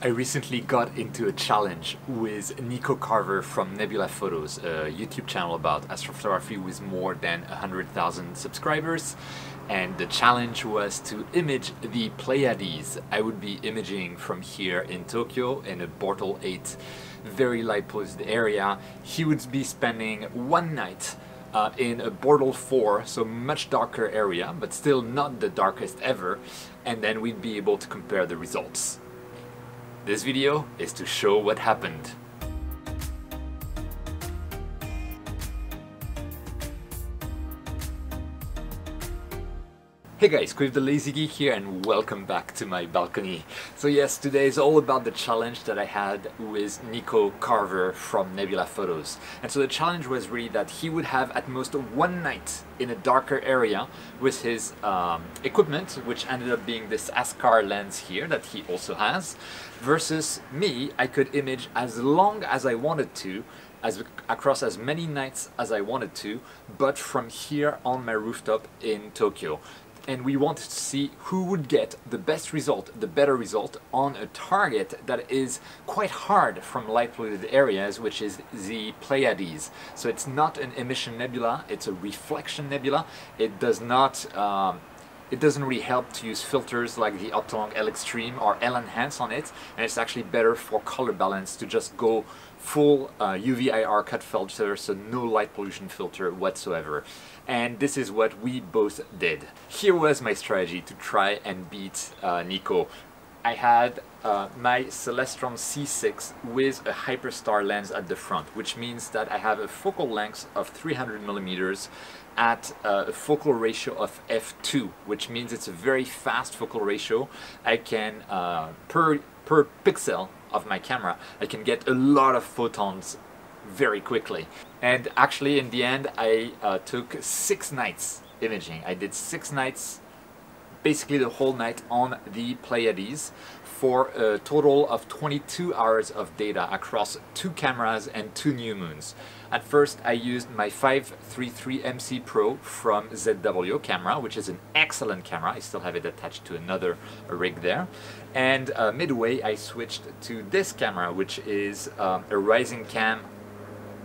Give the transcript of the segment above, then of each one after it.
I recently got into a challenge with Nico Carver from Nebula Photos, a YouTube channel about astrophotography with more than 100,000 subscribers. And the challenge was to image the Pleiades. I would be imaging from here in Tokyo in a Bortle 8 very light polluted area. He would be spending one night in a Bortle 4, so much darker area, but still not the darkest ever, and then we'd be able to compare the results. This video is to show what happened. Hey guys, Quiv the Lazy Geek here and welcome back to my balcony. So yes, today is all about the challenge that I had with Nico Carver from Nebula Photos. And so the challenge was really that he would have at most one night in a darker area with his equipment, which ended up being this Ascar lens here that he also has, versus me. I could image as long as I wanted to, across as many nights as I wanted to, but from here on my rooftop in Tokyo. And we wanted to see who would get the best result, the better result on a target that is quite hard from light polluted areas, which is the Pleiades. So it's not an emission nebula, it's a reflection nebula. It does not it doesn't really help to use filters like the Optolong L Extreme or L Enhance on it, and it's actually better for color balance to just go full UV-IR cut filter, so no light pollution filter whatsoever. And this is what we both did. Here was my strategy to try and beat Nico. I had my Celestron C6 with a Hyperstar lens at the front, which means that I have a focal length of 300 millimeters at a focal ratio of f2, which means it's a very fast focal ratio. I can, per pixel of my camera, I can get a lot of photons very quickly. And actually in the end I took 6 nights imaging. I did 6 nights, basically the whole night on the Pleiades, for a total of 22 hours of data across 2 cameras and 2 new moons. At first I used my 533 MC Pro from ZW camera, which is an excellent camera. I still have it attached to another rig there. And midway I switched to this camera, which is a Rising Cam,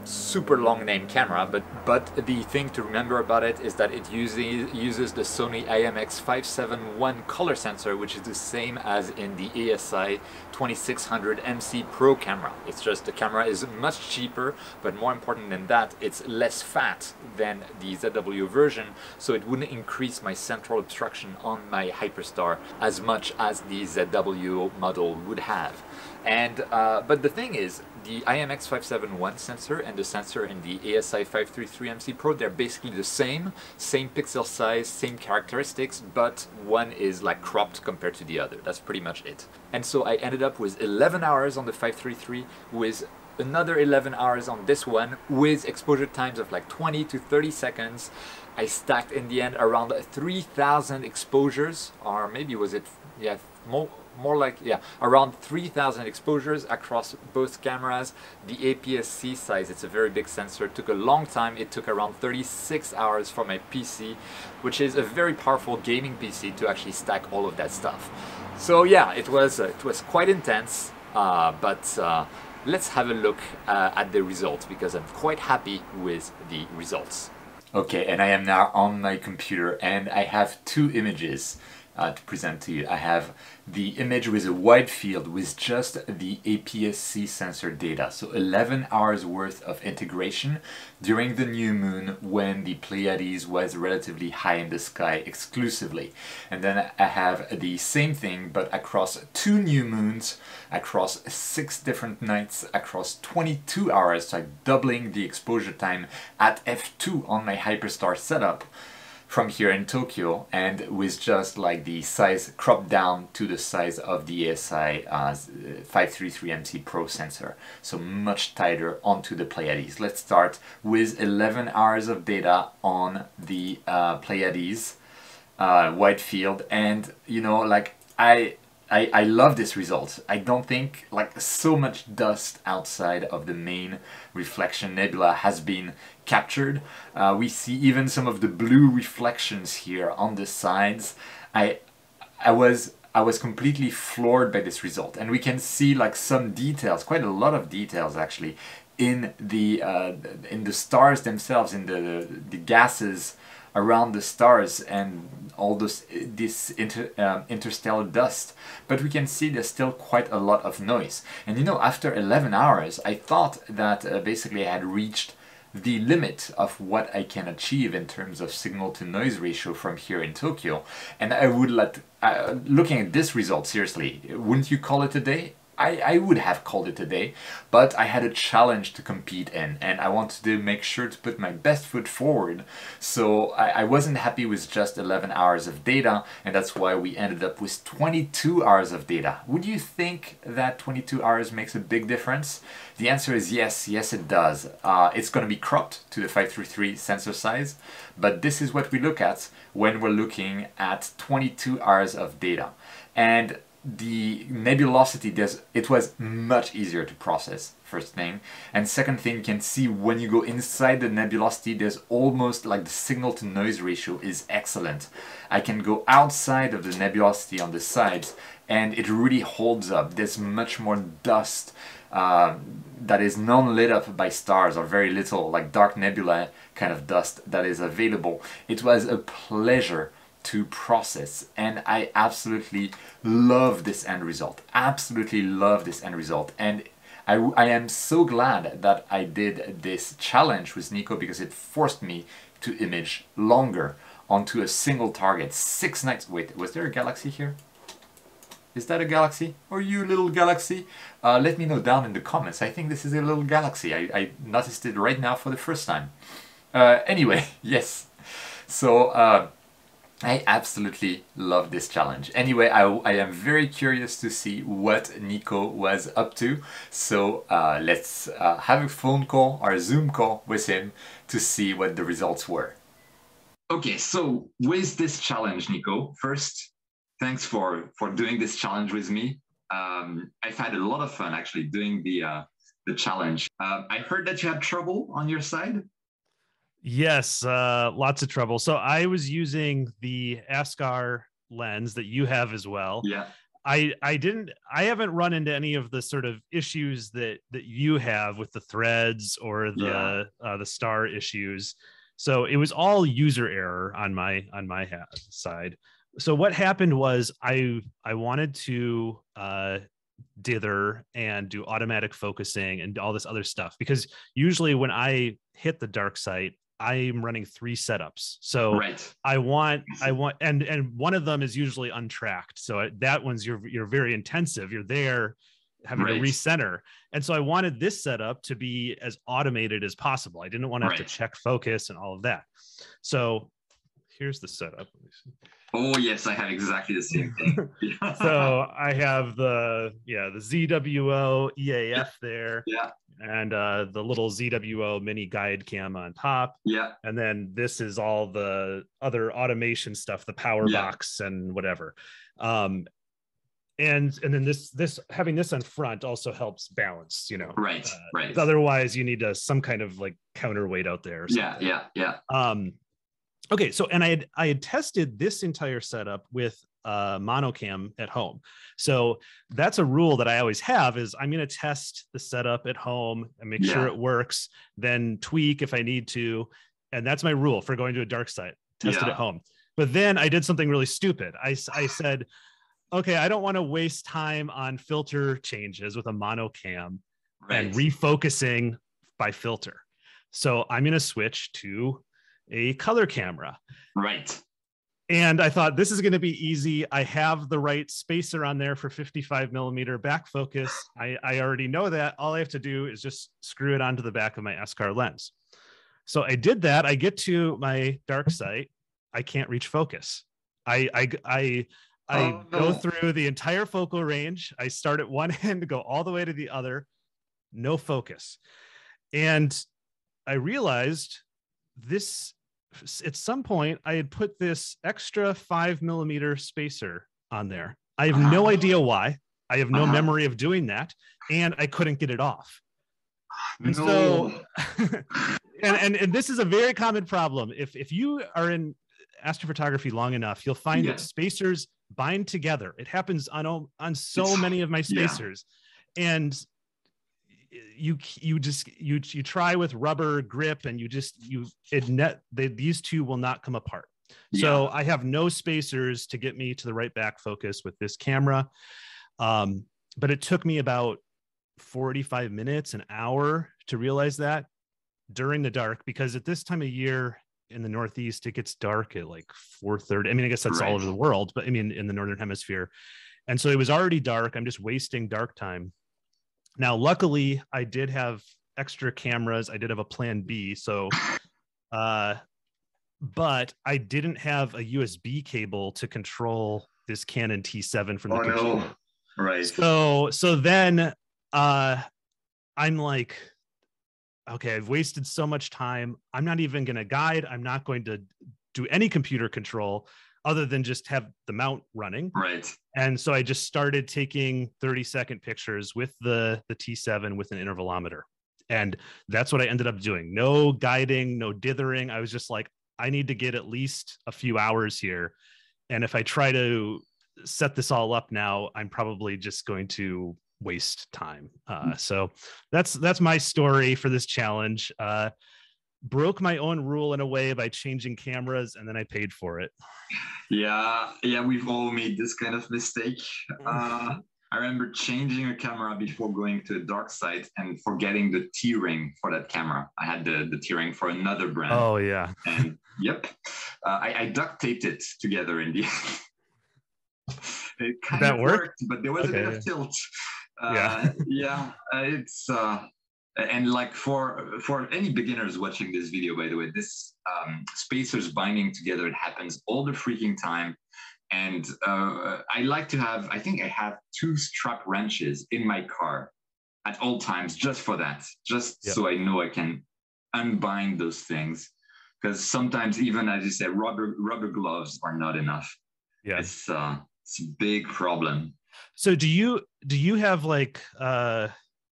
super long name camera, but the thing to remember about it is that it uses the Sony IMX571 color sensor, which is the same as in the ASI 2600 MC Pro camera. It's just the camera is much cheaper, but more important than that, it's less fat than the ZW version, so it wouldn't increase my central obstruction on my Hyperstar as much as the ZW model would have. And but the thing is, the IMX571 sensor and the sensor in the ASI 533 MC Pro, they're basically the same pixel size, same characteristics, but one is like cropped compared to the other. That's pretty much it. And so I ended up with 11 hours on the 533, with another 11 hours on this one, with exposure times of like 20 to 30 seconds. I stacked in the end around 3,000 exposures, or maybe was it, yeah, more like, yeah, around 3,000 exposures across both cameras. The APS-C size, it's a very big sensor, took a long time. It took around 36 hours for my PC, which is a very powerful gaming PC, to actually stack all of that stuff. So yeah, it was quite intense, but let's have a look at the results, because I'm quite happy with the results. Okay, and I am now on my computer and I have 2 images to present to you. I have the image with a wide field with just the APS-C sensor data, so 11 hours worth of integration during the new moon when the Pleiades was relatively high in the sky exclusively. And then I have the same thing but across 2 new moons, across 6 different nights, across 22 hours, so doubling the exposure time at f2 on my Hyperstar setup from here in Tokyo, and with just like the size cropped down to the size of the ASI 533 MC Pro sensor, so much tighter onto the Pleiades. Let's start with 11 hours of data on the Pleiades wide field, and you know, like I love this result. I don't think like so much dust outside of the main reflection nebula has been captured. We see even some of the blue reflections here on the sides. I was I was completely floored by this result. And we can see like some details, quite a lot of details actually, in the stars themselves, in the gases around the stars and all this interstellar dust. But we can see there's still quite a lot of noise. And you know, after 11 hours, I thought that basically I had reached the limit of what I can achieve in terms of signal to noise ratio from here in Tokyo. And I would looking at this result, seriously, wouldn't you call it a day? I would have called it a day, but I had a challenge to compete in, and I wanted to make sure to put my best foot forward. So I wasn't happy with just 11 hours of data, and that's why we ended up with 22 hours of data. Would you think that 22 hours makes a big difference? The answer is yes, yes it does. It's going to be cropped to the 533 sensor size, but this is what we look at when we're looking at 22 hours of data. And the nebulosity, it was much easier to process, first thing. And second thing, you can see when you go inside the nebulosity, there's almost like the signal to noise ratio is excellent. I can go outside of the nebulosity on the sides and it really holds up. There's much more dust that is non-lit up by stars, or very little, like dark nebula kind of dust that is available. It was a pleasure to process, and I absolutely love this end result. Absolutely love this end result. And I am so glad that I did this challenge with Nico, because it forced me to image longer onto a single target. 6 nights. Wait, was there a galaxy here? Is that a galaxy? Or you little galaxy? Let me know down in the comments. I think this is a little galaxy. I noticed it right now for the first time. Anyway, yes. So I absolutely love this challenge. Anyway, I am very curious to see what Nico was up to. So let's have a phone call or a Zoom call with him to see what the results were. Okay, so with this challenge, Nico, first, thanks for doing this challenge with me. I've had a lot of fun actually doing the challenge. I heard that you had trouble on your side. Yes, lots of trouble. So I was using the Ascar lens that you have as well. Yeah. I haven't run into any of the sort of issues that you have with the threads or the star issues. So it was all user error on my side. So what happened was I wanted to dither and do automatic focusing and all this other stuff, because usually when I hit the dark site, I'm running 3 setups. So right. I want, and one of them is usually untracked. So that one's you're very intensive. You're there having to recenter. And so I wanted this setup to be as automated as possible. I didn't want to have to check focus and all of that. So here's the setup. Let me see. Oh yes, I have exactly the same thing. So I have the ZWO EAF there. Yeah. And the little ZWO mini guide cam on top. Yeah. And then this is all the other automation stuff, the power box and whatever. And then this having this on front also helps balance, you know. Right. Otherwise you need some kind of like counterweight out there or something. Yeah. Okay, so and I had tested this entire setup with monocam at home. So that's a rule that I always have, is I'm going to test the setup at home and make sure it works, then tweak if I need to. And that's my rule for going to a dark site, test it at home. But then I did something really stupid. I said, okay, I don't want to waste time on filter changes with a monocam and refocusing by filter. So I'm going to switch to a color camera. Right. And I thought, this is going to be easy. I have the right spacer on there for 55mm back focus. I already know that. All I have to do is just screw it onto the back of my Ascar lens. So I did that. I get to my dark site. I can't reach focus. I go through the entire focal range. I start at one end, go all the way to the other. No focus. And I realized this, at some point I had put this extra 5mm spacer on there. I have no idea why. I have no memory of doing that, and I couldn't get it off. And so and this is a very common problem. If you are in astrophotography long enough, you'll find that spacers bind together. It happens on so many of my spacers. And you try with rubber grip, and these two will not come apart. So I have no spacers to get me to the right back focus with this camera. But it took me about 45 minutes, an hour to realize that during the dark, because at this time of year in the Northeast, it gets dark at like 4:30. I mean, I guess that's all over the world, but I mean, in the Northern Hemisphere. And so it was already dark. I'm just wasting dark time. Now, luckily, I did have extra cameras. I did have a plan B. So, but I didn't have a USB cable to control this Canon T7 from the computer. No. Right. So then I'm like, okay, I've wasted so much time. I'm not even going to guide. I'm not going to do any computer control other than just have the mount running. Right. And so I just started taking 30-second pictures with the T7 with an intervalometer. And that's what I ended up doing. No guiding, no dithering. I was just like, I need to get at least a few hours here. And if I try to set this all up now, I'm probably just going to waste time. So that's my story for this challenge. Broke my own rule in a way by changing cameras, and then I paid for it. Yeah, we've all made this kind of mistake. I remember changing a camera before going to a dark site and forgetting the T-ring for that camera. I had the T-ring for another brand. Oh yeah. And I duct taped it together in the end. It kind of worked, but there was a bit of tilt. It's and like for any beginners watching this video, by the way, this spacers binding together, it happens all the freaking time. And I like to have, I think I have 2 strap wrenches in my car at all times, just for that, so I know I can unbind those things. Because sometimes, even as you said, rubber gloves are not enough. Yeah, it's a big problem. So do you have like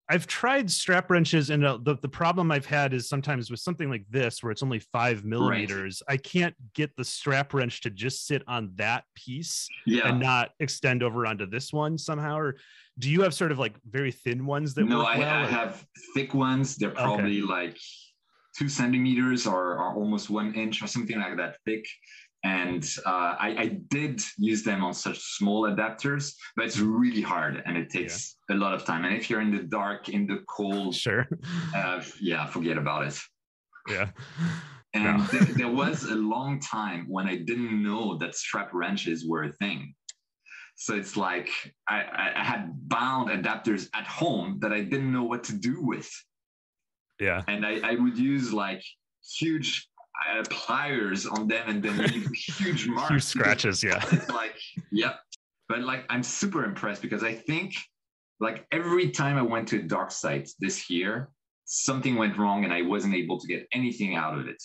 I've tried strap wrenches, and the problem I've had is sometimes with something like this where it's only 5 millimeters, I can't get the strap wrench to just sit on that piece and not extend over onto this one somehow. Or do you have sort of like very thin ones that work well? I have thick ones. They're probably like 2 centimeters or almost 1 inch or something like that thick. And I did use them on such small adapters, but it's really hard and it takes a lot of time. And if you're in the dark, in the cold, forget about it. Yeah. And there was a long time when I didn't know that strap wrenches were a thing. So it's like I had bound adapters at home that I didn't know what to do with. Yeah. And I would use like huge pliers on them and then leave huge marks. Huge scratches, It's like, But like, I'm super impressed because I think like every time I went to a dark site this year, something went wrong and I wasn't able to get anything out of it.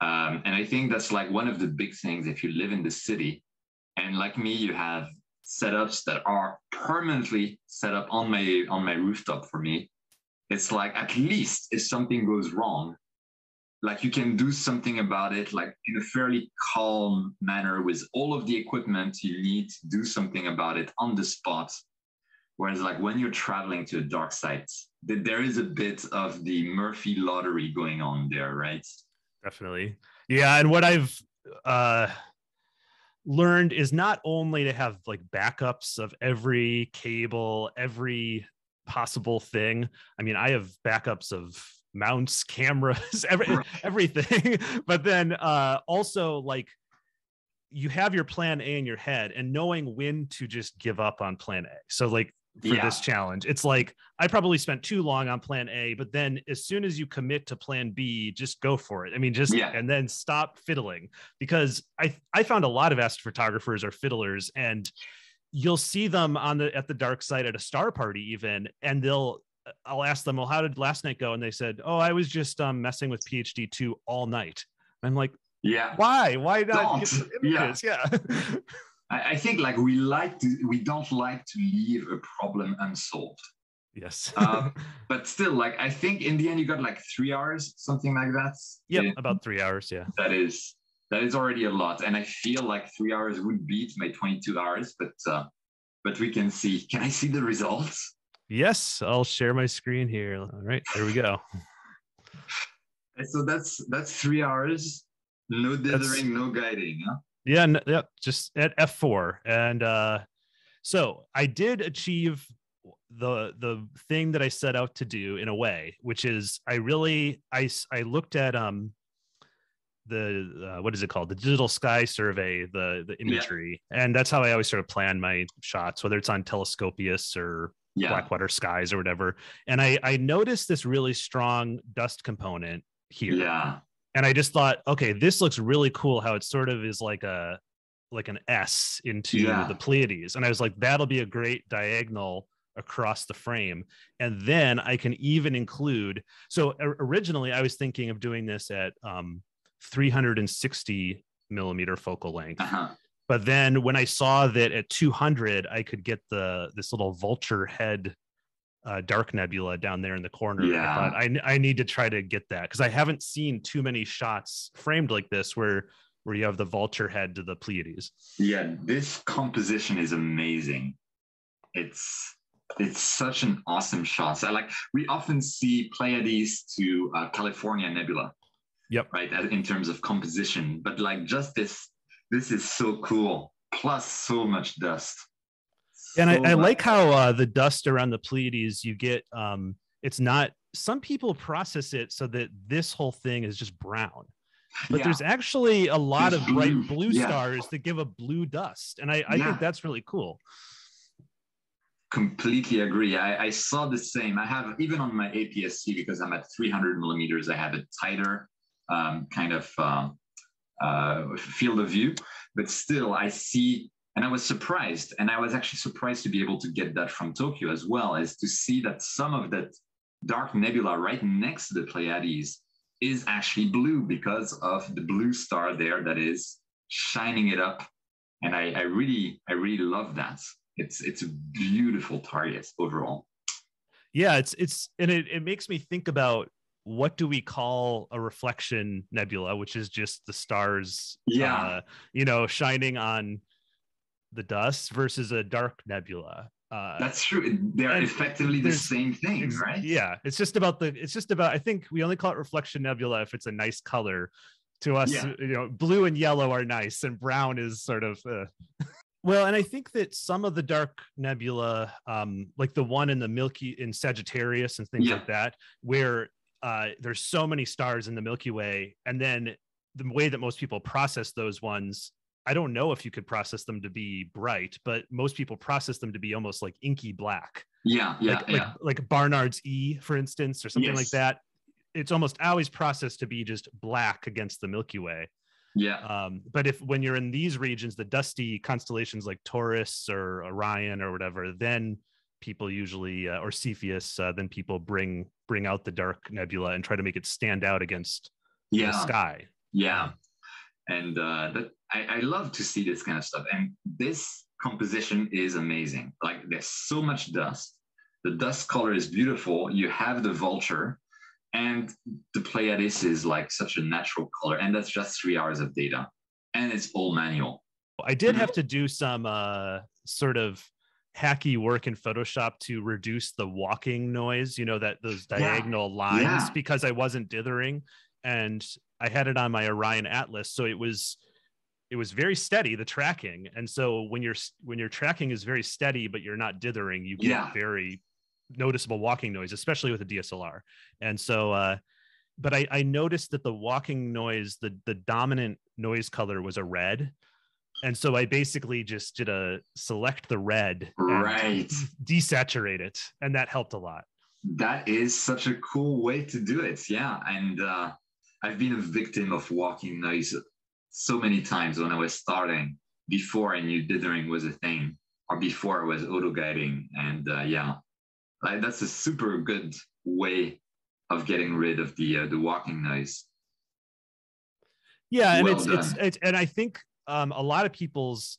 And I think that's like one of the big things if you live in the city. And like me, you have setups that are permanently set up on my rooftop for me. It's like, at least if something goes wrong, like you can do something about it, like in a fairly calm manner with all of the equipment you need to do something about it on the spot. Whereas like when you're traveling to a dark site, there is a bit of the Murphy lottery going on there, right? Definitely. Yeah. And what I've learned is not only to have like backups of every cable, every possible thing. I mean, I have backups of mounts, cameras, everything. But then also like you have your plan A in your head and knowing when to just give up on plan A. So like for this challenge, it's like I probably spent too long on plan A, but then as soon as you commit to plan B, just go for it. I mean, and then stop fiddling, because I found a lot of astrophotographers are fiddlers, and you'll see them at the dark side at a star party even, and I'll ask them, well, how did last night go? And they said, oh, I was just messing with PhD 2 all night. I'm like, why not get some images? I think like we don't like to leave a problem unsolved. Yes. But still, like I think in the end you got like 3 hours, something like that. Yep, about 3 hours. Yeah. That is that is already a lot. And I feel like 3 hours would beat my 22 hours, but we can see. Can I see the results? Yes, I'll share my screen here. All right, there we go. And so that's 3 hours, no dithering, no guiding. Huh? Yeah, yeah, just at f4. And so I did achieve the thing that I set out to do in a way, which is I looked at the what is it called, the digital sky survey, the imagery, and that's how I always sort of plan my shots, whether it's on Telescopius or Blackwater skies or whatever. And I noticed this really strong dust component here. Yeah. And I just thought, okay, this looks really cool how it sort of is like an S into the Pleiades. And I was like, that'll be a great diagonal across the frame. And then I can even include, so originally I was thinking of doing this at 360 millimeter focal length. But then when I saw that at 200, I could get this little vulture head dark nebula down there in the corner. I thought I need to try to get that, because I haven't seen too many shots framed like this where you have the vulture head to the Pleiades. Yeah, this composition is amazing. It's such an awesome shot. So we often see Pleiades to California Nebula. Yep. Right, in terms of composition, but like just this is so cool. Plus so much dust. And I like how the dust around the Pleiades, you get, it's not, some people process it so that this whole thing is just brown. But there's actually a lot of bright blue stars that give a blue dust. And I think that's really cool. Completely agree. I saw the same. I have, even on my APS-C, because I'm at 300 millimeters, I have a tighter kind of field of view. But still, I see. And I was surprised, and I was actually surprised to be able to get that from Tokyo as well, as to see that some of that dark nebula right next to the Pleiades is actually blue because of the blue star there that is shining it up. And I really love that. It's a beautiful target overall. Yeah, it makes me think about, what do we call a reflection nebula, which is just the stars, shining on the dust, versus a dark nebula. That's true. They're effectively the same thing, right? Yeah, it's just about I think we only call it reflection nebula if it's a nice color. To us, blue and yellow are nice, and brown is sort of well. And I think that some of the dark nebula, like the one in the in Sagittarius and things like that, where there's so many stars in the Milky Way, and then the way that most people process those ones, I don't know if you could process them to be bright, but most people process them to be almost like inky black. Like Barnard's E, for instance, or something like that. It's almost always processed to be just black against the Milky Way. But when you're in these regions, the dusty constellations like Taurus or Orion or whatever, then people usually, or Cepheus, then people bring out the dark nebula and try to make it stand out against the sky. And I love to see this kind of stuff. And this composition is amazing. Like, there's so much dust. The dust color is beautiful. You have the vulture, and the Pleiades is like such a natural color. And that's just 3 hours of data. And it's all manual. I did have to do some sort of hacky work in Photoshop to reduce the walking noise, those diagonal lines, because I wasn't dithering. And I had it on my Orion Atlas, so it was very steady, the tracking. And so when your tracking is very steady but you're not dithering, you get very noticeable walking noise, especially with a DSLR. And so but I noticed that the walking noise, the dominant noise color was a red. And so I basically just did a select the red and desaturate it, and that helped a lot. That is such a cool way to do it. And I've been a victim of walking noise so many times when I was starting, before I knew dithering was a thing, or before I was auto guiding. And that's a super good way of getting rid of the walking noise. And it's and I think a lot of people's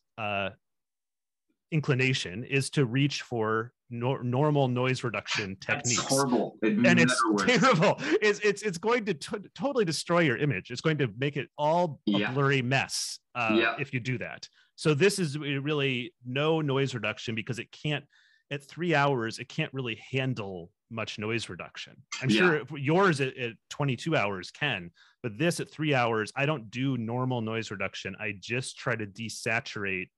inclination is to reach for normal noise reduction techniques. That's horrible. And it's terrible. It's going to totally destroy your image. It's going to make it all a blurry mess if you do that. So this is really no noise reduction, because it can't, at 3 hours, it can't really handle much noise reduction. I'm sure yours at 22 hours can, but this at 3 hours, I don't do normal noise reduction. I just try to desaturate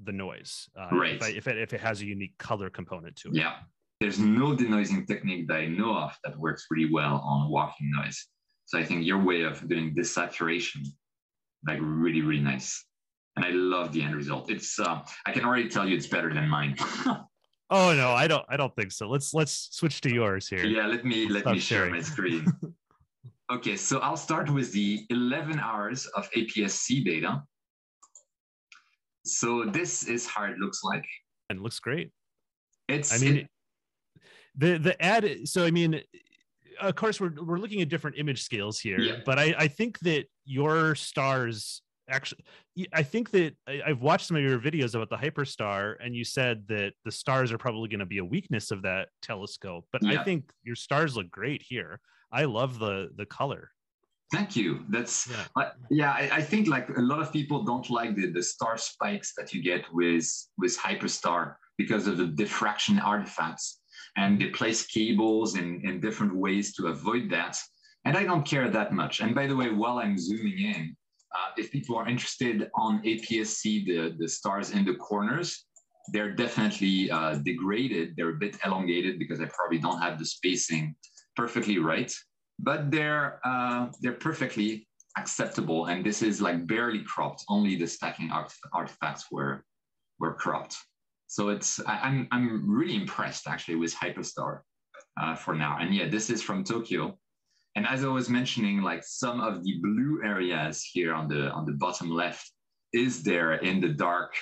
the noise if it has a unique color component to it. Yeah, there's no denoising technique that I know of that works really well on walking noise. So I think your way of doing desaturation, like really, really nice. And I love the end result. It's I can already tell you it's better than mine. Oh no, I don't think so. Let's switch to yours here. Yeah, let me share my screen. Okay, so I'll start with the 11 hours of APS-C data. So this is how it looks like. And it looks great. The ad. So I mean, of course, we're looking at different image scales here, but I think that your stars actually, I think that I've watched some of your videos about the hyperstar, and you said that the stars are probably going to be a weakness of that telescope. But I think your stars look great here. I love the color. Thank you. That's I think like a lot of people don't like the star spikes that you get with hyperstar because of the diffraction artifacts, and they place cables in different ways to avoid that. And I don't care that much. And by the way, while I'm zooming in, if people are interested on APS-C, the stars in the corners, they're definitely degraded. They're a bit elongated because I probably don't have the spacing perfectly right, but they're perfectly acceptable. And this is like barely cropped. Only the stacking artifacts were cropped. So I'm really impressed actually with hyperstar for now. And yeah, this is from Tokyo. And as I was mentioning, like some of the blue areas here on the bottom left is there in the dark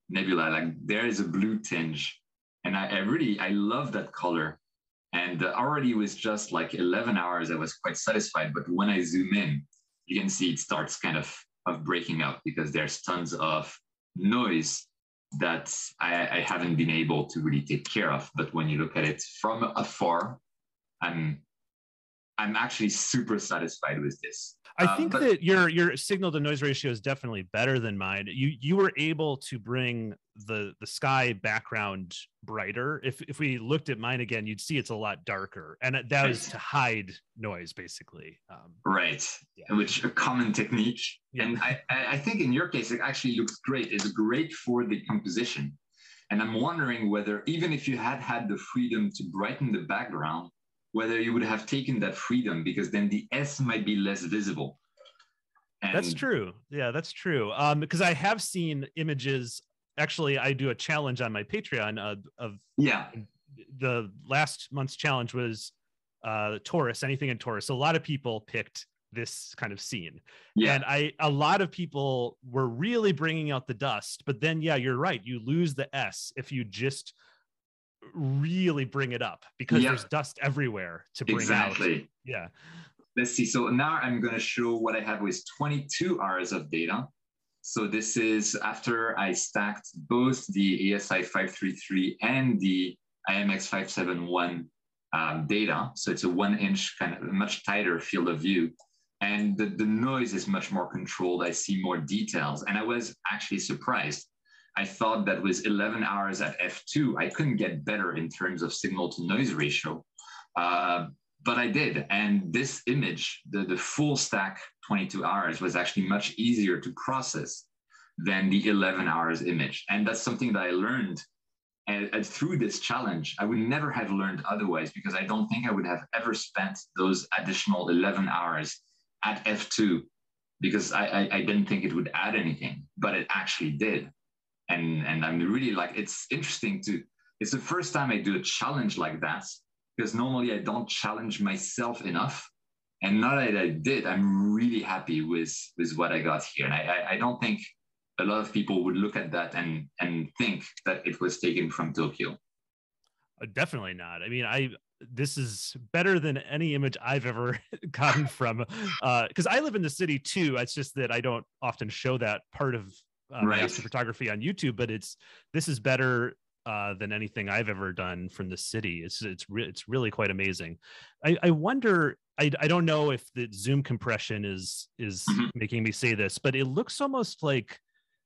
nebula. Like there is a blue tinge, and I love that color. And already with just like 11 hours, I was quite satisfied. But when I zoom in, you can see it starts kind of breaking up because there's tons of noise that I haven't been able to really take care of. But when you look at it from afar, I'm actually super satisfied with this. I think that your signal to noise ratio is definitely better than mine. You were able to bring the sky background brighter. If we looked at mine again, you'd see it's a lot darker, and that was to hide noise, basically. Which a common technique. Yeah. And I think in your case, it actually looks great. It's great for the composition. And I'm wondering whether even if you had the freedom to brighten the background, whether you would have taken that freedom, because then the S might be less visible. And that's true. Yeah, that's true. Because I have seen images. Actually, I do a challenge on my Patreon of the last month's challenge was Taurus, anything in Taurus. So a lot of people picked this kind of scene. Yeah. And a lot of people were really bringing out the dust. But then, yeah, you're right. You lose the S if you just really bring it up, because there's dust everywhere to bring out. Yeah. Let's see. So now I'm going to show what I have with 22 hours of data. So this is after I stacked both the ASI 533 and the IMX 571 data. So it's a 1 inch kind of much tighter field of view. And the noise is much more controlled. I see more details. And I was actually surprised. I thought that with 11 hours at f2, I couldn't get better in terms of signal to noise ratio, but I did. And this image, the full stack 22 hours was actually much easier to process than the 11 hours image. And that's something that I learned and through this challenge. I would never have learned otherwise, because I don't think I would have ever spent those additional 11 hours at f2, because I didn't think it would add anything, but it actually did. And I'm really like, it's interesting it's the first time I do a challenge like that, because normally I don't challenge myself enough. And now that I did, I'm really happy with what I got here. And I don't think a lot of people would look at that and think that it was taken from Tokyo. Definitely not. I mean, this is better than any image I've ever gotten from, because I live in the city too. It's just that I don't often show that part of my Right. astrophotography on YouTube, but this is better than anything I've ever done from the city. It's really quite amazing. I wonder. I don't know if the zoom compression is Mhm. making me say this, but it looks almost like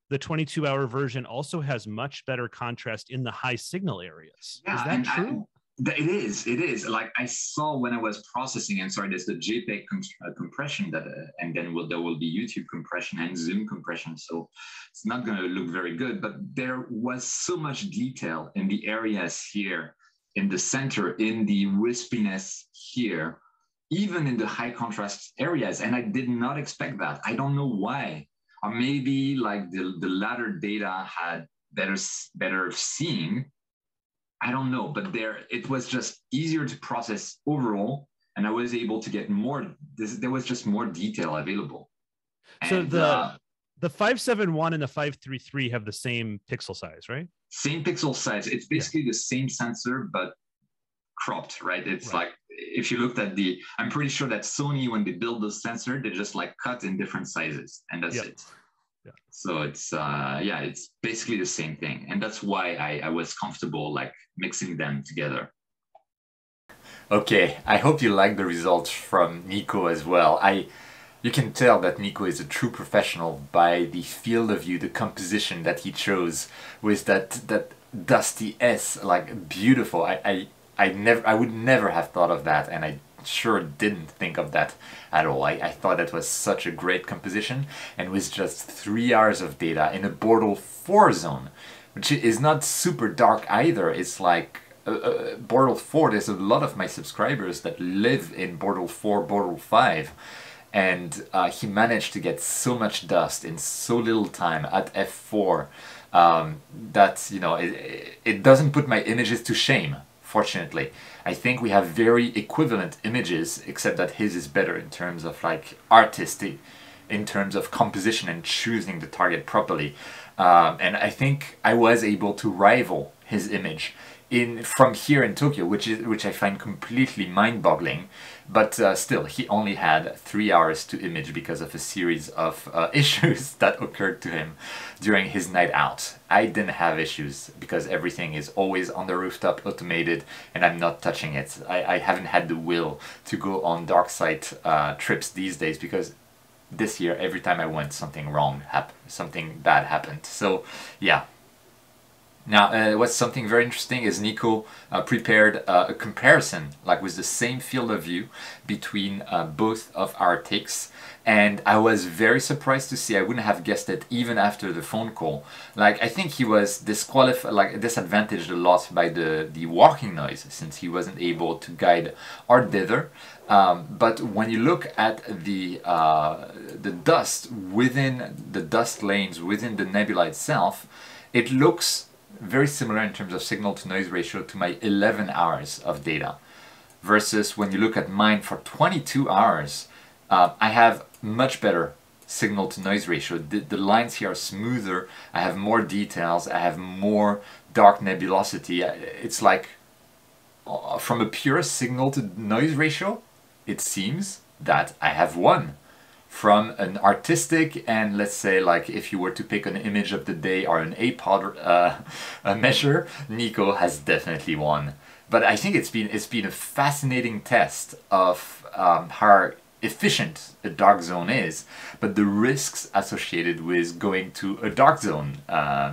the 22-hour version also has much better contrast in the high signal areas. Yeah, Is that true? it is. It is. Like I saw when I was processing, and sorry, there's the JPEG compression that, and then there will be YouTube compression and Zoom compression. So it's not going to look very good. But there was so much detail in the areas here, in the center, in the wispiness here, even in the high contrast areas, and I did not expect that. I don't know why, or maybe like the latter data had better seeing. I don't know, but it was just easier to process overall, and I was able to get more. There was just more detail available. So And the 571 and the 533 have the same pixel size, right? same pixel size. It's basically the same sensor, but cropped, right? It's Right. like if you looked at I'm pretty sure that Sony, when they build the sensor, they just like cut in different sizes, and that's Yep. it. Yeah. So it's it's basically the same thing, and that's why I was comfortable like mixing them together. Okay, I hope you like the results from Nico as well. You can tell that Nico is a true professional by the field of view, the composition that he chose with that dusty S, like beautiful. I would never have thought of that, and I sure didn't think of that at all. I thought that was such a great composition, and with just 3 hours of data in a Bortle 4 zone, which is not super dark either. It's like Bortle 4, there's a lot of my subscribers that live in Bortle 4, Bortle 5, and he managed to get so much dust in so little time at f4 that, you know, it doesn't put my images to shame, fortunately. I think we have very equivalent images, except that his is better in terms of like artistic, in terms of composition and choosing the target properly. And I think I was able to rival his image from here in Tokyo, which I find completely mind-boggling. But still, he only had 3 hours to image because of a series of issues that occurred to him during his night out. I didn't have issues because everything is always on the rooftop, automated, and I'm not touching it. I haven't had the will to go on dark site trips these days because this year, every time I went, something bad happened. So yeah. Now, what's something very interesting is Nico prepared a comparison, like with the same field of view between both of our takes, and I was very surprised to see. I wouldn't have guessed it even after the phone call. Like, I think he was disadvantaged a lot by the walking noise, since he wasn't able to guide or dither. But when you look at the dust within the dust lanes within the nebula itself, it looks very similar in terms of signal to noise ratio to my 11 hours of data, versus when you look at mine for 22 hours, I have much better signal to noise ratio. The lines here are smoother, I have more details, I have more dark nebulosity. It's like from a pure signal to noise ratio, it seems that I have won. From an artistic and, let's say, like if you were to pick an image of the day or an APOD measure, Nico has definitely won. But I think it's been a fascinating test of how efficient a dark zone is, but the risks associated with going to a dark zone,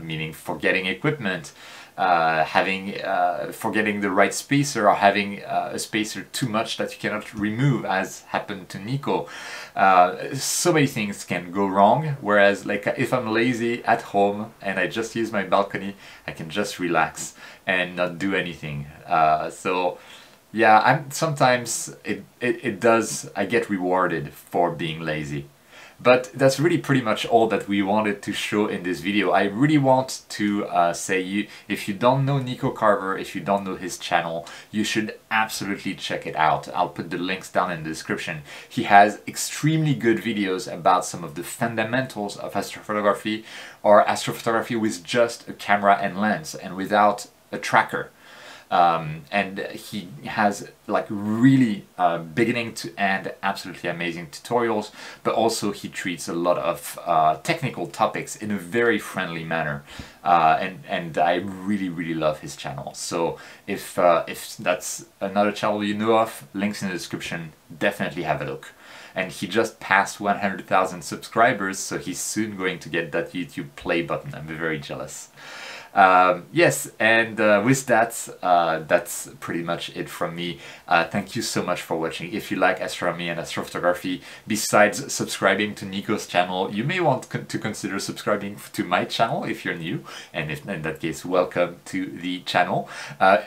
meaning forgetting equipment, forgetting the right spacer, or having a spacer too much that you cannot remove, as happened to Nico. So many things can go wrong, whereas like if I'm lazy at home and I just use my balcony, I can just relax and not do anything. So yeah, sometimes I get rewarded for being lazy. But that's really pretty much all that we wanted to show in this video. I really want to say, if you don't know Nico Carver, if you don't know his channel, you should absolutely check it out. I'll put the links down in the description. He has extremely good videos about some of the fundamentals of astrophotography, or astrophotography with just a camera and lens and without a tracker. And he has like really beginning to end absolutely amazing tutorials, but also he treats a lot of technical topics in a very friendly manner, and I really love his channel. So if that's another channel you know of, links in the description, definitely have a look. And he just passed 100,000 subscribers, so he's soon going to get that YouTube play button. I'm very jealous. Yes, and with that, that's pretty much it from me. Thank you so much for watching. If you like astronomy and astrophotography, besides subscribing to Nico's channel, you may want to consider subscribing to my channel if you're new, and if in that case, welcome to the channel.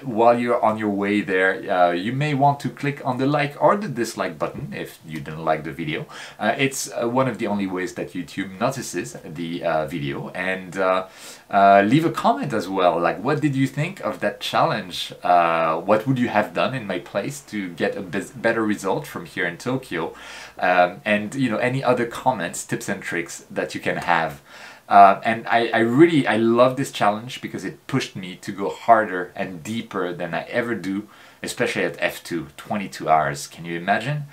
While you're on your way there, you may want to click on the like or the dislike button if you didn't like the video. It's one of the only ways that YouTube notices the video, and leave a comment as well, like what did you think of that challenge? What would you have done in my place to get a better result from here in Tokyo? And you know, any other comments, tips and tricks that you can have. And I love this challenge because it pushed me to go harder and deeper than I ever do, especially at f2, 22 hours. Can you imagine?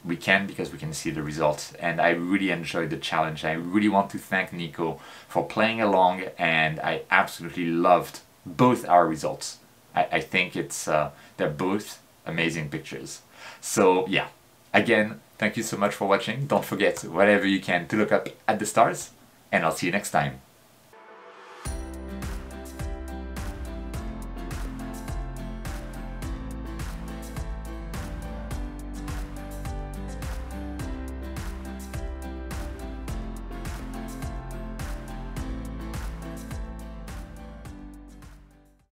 We can, because we can see the results, and I really enjoyed the challenge. I really want to thank Nico for playing along, and I absolutely loved both our results. I think it's they're both amazing pictures. So yeah, again, thank you so much for watching. Don't forget, whatever you can, to look up at the stars, and I'll see you next time.